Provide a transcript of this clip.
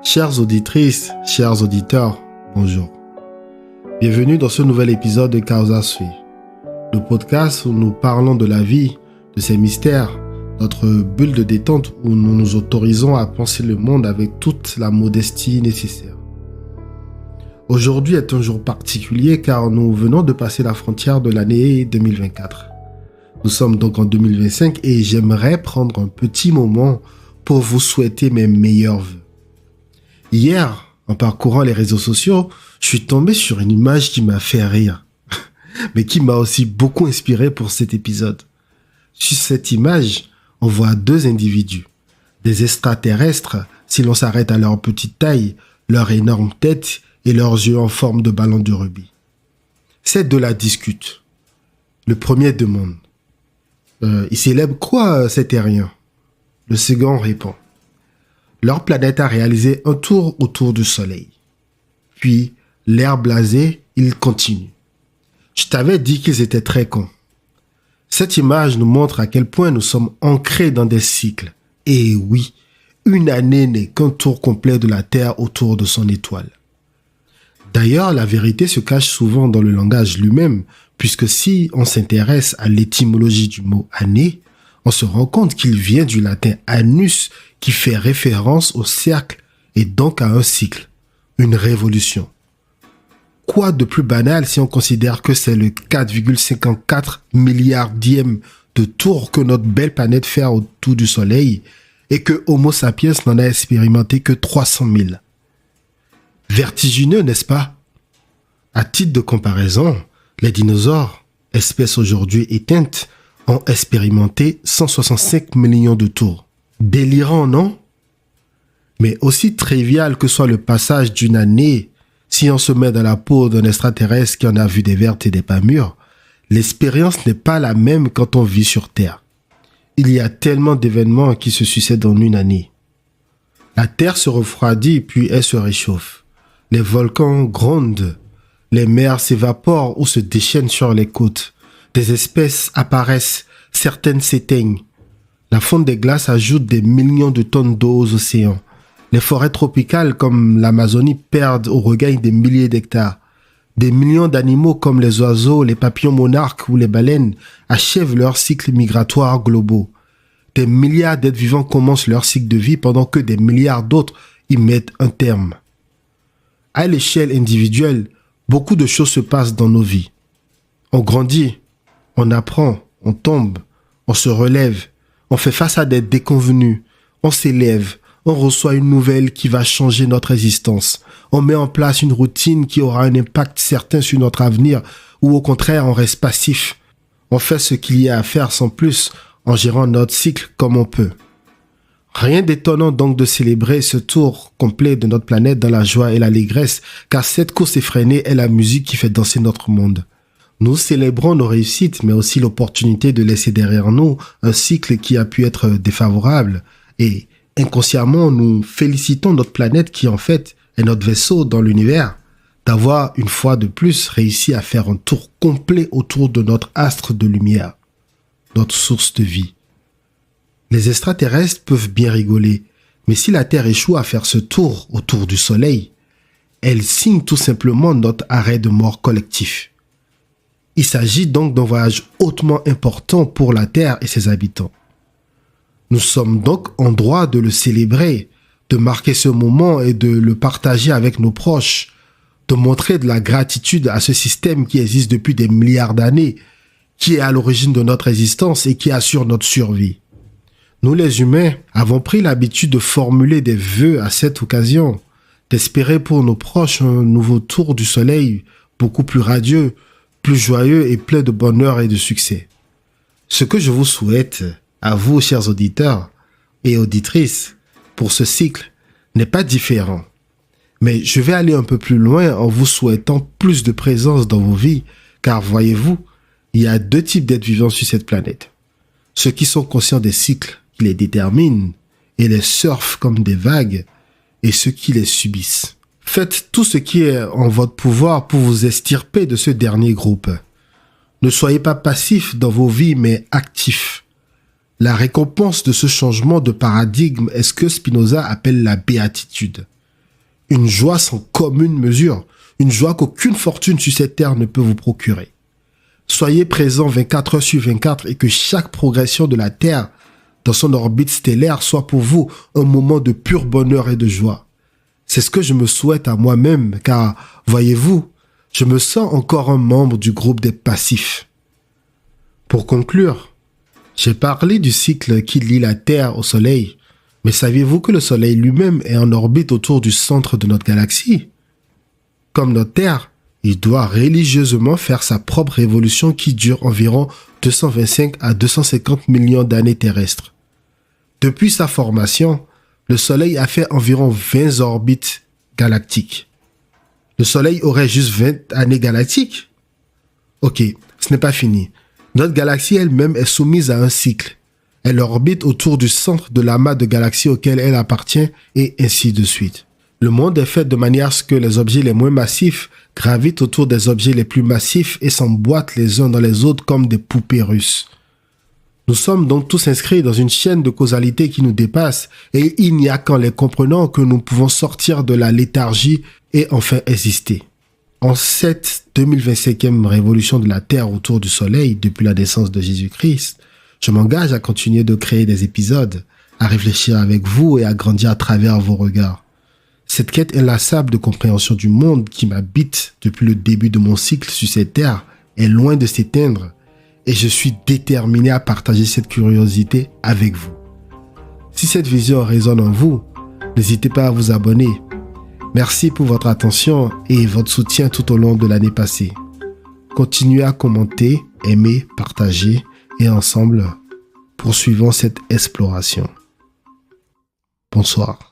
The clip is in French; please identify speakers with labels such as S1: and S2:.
S1: Chères auditrices, chers auditeurs, bonjour. Bienvenue dans ce nouvel épisode de Causa Sui, le podcast où nous parlons de la vie, de ses mystères, notre bulle de détente où nous nous autorisons à penser le monde avec toute la modestie nécessaire. Aujourd'hui est un jour particulier car nous venons de passer la frontière de l'année 2024. Nous sommes donc en 2025 et j'aimerais prendre un petit moment pour vous souhaiter mes meilleurs vœux. Hier, en parcourant les réseaux sociaux, je suis tombé sur une image qui m'a fait rire, mais qui m'a aussi beaucoup inspiré pour cet épisode. Sur cette image, on voit deux individus, des extraterrestres si l'on s'arrête à leur petite taille, leur énorme tête et leurs yeux en forme de ballon de rugby. Ces deux-là discutent. Le premier demande « Ils célèbrent quoi ces terriens ?» Le second répond « Leur planète a réalisé un tour autour du Soleil. » Puis, l'air blasé, il continue. « Je t'avais dit qu'ils étaient très cons. » Cette image nous montre à quel point nous sommes ancrés dans des cycles. Et oui, une année n'est qu'un tour complet de la Terre autour de son étoile. D'ailleurs, la vérité se cache souvent dans le langage lui-même, puisque si on s'intéresse à l'étymologie du mot « année », on se rend compte qu'il vient du latin « annus » qui fait référence au cercle et donc à un cycle, une révolution. Quoi de plus banal si on considère que c'est le 4,54 milliardième de tour que notre belle planète fait autour du Soleil et que Homo sapiens n'en a expérimenté que 300 000. Vertigineux, n'est-ce pas? À titre de comparaison, les dinosaures, espèces aujourd'hui éteintes, ont expérimenté 165 millions de tours. Délirant, non? Mais aussi trivial que soit le passage d'une année, si on se met dans la peau d'un extraterrestre qui en a vu des vertes et des pas mûres, l'expérience n'est pas la même quand on vit sur Terre. Il y a tellement d'événements qui se succèdent en une année. La Terre se refroidit puis elle se réchauffe. Les volcans grondent. Les mers s'évaporent ou se déchaînent sur les côtes. Des espèces apparaissent, certaines s'éteignent. La fonte des glaces ajoute des millions de tonnes d'eau aux océans. Les forêts tropicales comme l'Amazonie perdent ou regagnent des milliers d'hectares. Des millions d'animaux comme les oiseaux, les papillons monarques ou les baleines achèvent leurs cycles migratoires globaux. Des milliards d'êtres vivants commencent leur cycle de vie pendant que des milliards d'autres y mettent un terme. À l'échelle individuelle, beaucoup de choses se passent dans nos vies. On grandit, on apprend, on tombe, on se relève, on fait face à des déconvenues, on s'élève, on reçoit une nouvelle qui va changer notre existence. On met en place une routine qui aura un impact certain sur notre avenir ou au contraire on reste passif. On fait ce qu'il y a à faire sans plus en gérant notre cycle comme on peut. Rien d'étonnant donc de célébrer ce tour complet de notre planète dans la joie et l'allégresse car cette course effrénée est la musique qui fait danser notre monde. Nous célébrons nos réussites mais aussi l'opportunité de laisser derrière nous un cycle qui a pu être défavorable et inconsciemment, nous félicitons notre planète qui, en fait, est notre vaisseau dans l'univers, d'avoir, une fois de plus, réussi à faire un tour complet autour de notre astre de lumière, notre source de vie. Les extraterrestres peuvent bien rigoler, mais si la Terre échoue à faire ce tour autour du Soleil, elle signe tout simplement notre arrêt de mort collectif. Il s'agit donc d'un voyage hautement important pour la Terre et ses habitants. Nous sommes donc en droit de le célébrer, de marquer ce moment et de le partager avec nos proches, de montrer de la gratitude à ce système qui existe depuis des milliards d'années, qui est à l'origine de notre existence et qui assure notre survie. Nous les humains avons pris l'habitude de formuler des vœux à cette occasion, d'espérer pour nos proches un nouveau tour du soleil beaucoup plus radieux, plus joyeux et plein de bonheur et de succès. Ce que je vous souhaite, à vous, chers auditeurs et auditrices, pour ce cycle, n'est pas différent. Mais je vais aller un peu plus loin en vous souhaitant plus de présence dans vos vies, car voyez-vous, il y a deux types d'êtres vivants sur cette planète. Ceux qui sont conscients des cycles qui les déterminent et les surfent comme des vagues, et ceux qui les subissent. Faites tout ce qui est en votre pouvoir pour vous extirper de ce dernier groupe. Ne soyez pas passifs dans vos vies, mais actifs. La récompense de ce changement de paradigme est ce que Spinoza appelle la béatitude. Une joie sans commune mesure. Une joie qu'aucune fortune sur cette terre ne peut vous procurer. Soyez présents 24 heures sur 24 et que chaque progression de la Terre dans son orbite stellaire soit pour vous un moment de pur bonheur et de joie. C'est ce que je me souhaite à moi-même, car, voyez-vous, je me sens encore un membre du groupe des passifs. Pour conclure, j'ai parlé du cycle qui lie la Terre au Soleil, mais saviez-vous que le Soleil lui-même est en orbite autour du centre de notre galaxie? Comme notre Terre, il doit religieusement faire sa propre révolution qui dure environ 225 à 250 millions d'années terrestres. Depuis sa formation, le Soleil a fait environ 20 orbites galactiques. Le Soleil aurait juste 20 années galactiques? Ok, ce n'est pas fini. Notre galaxie elle-même est soumise à un cycle. Elle orbite autour du centre de l'amas de galaxies auquel elle appartient et ainsi de suite. Le monde est fait de manière à ce que les objets les moins massifs gravitent autour des objets les plus massifs et s'emboîtent les uns dans les autres comme des poupées russes. Nous sommes donc tous inscrits dans une chaîne de causalité qui nous dépasse et il n'y a qu'en les comprenant que nous pouvons sortir de la léthargie et enfin exister. En cette 2025e révolution de la Terre autour du Soleil depuis la naissance de Jésus-Christ, je m'engage à continuer de créer des épisodes, à réfléchir avec vous et à grandir à travers vos regards. Cette quête inlassable de compréhension du monde qui m'habite depuis le début de mon cycle sur cette terre est loin de s'éteindre et je suis déterminé à partager cette curiosité avec vous. Si cette vision résonne en vous, n'hésitez pas à vous abonner. Merci pour votre attention et votre soutien tout au long de l'année passée. Continuez à commenter, aimer, partager et ensemble, poursuivons cette exploration. Bonsoir.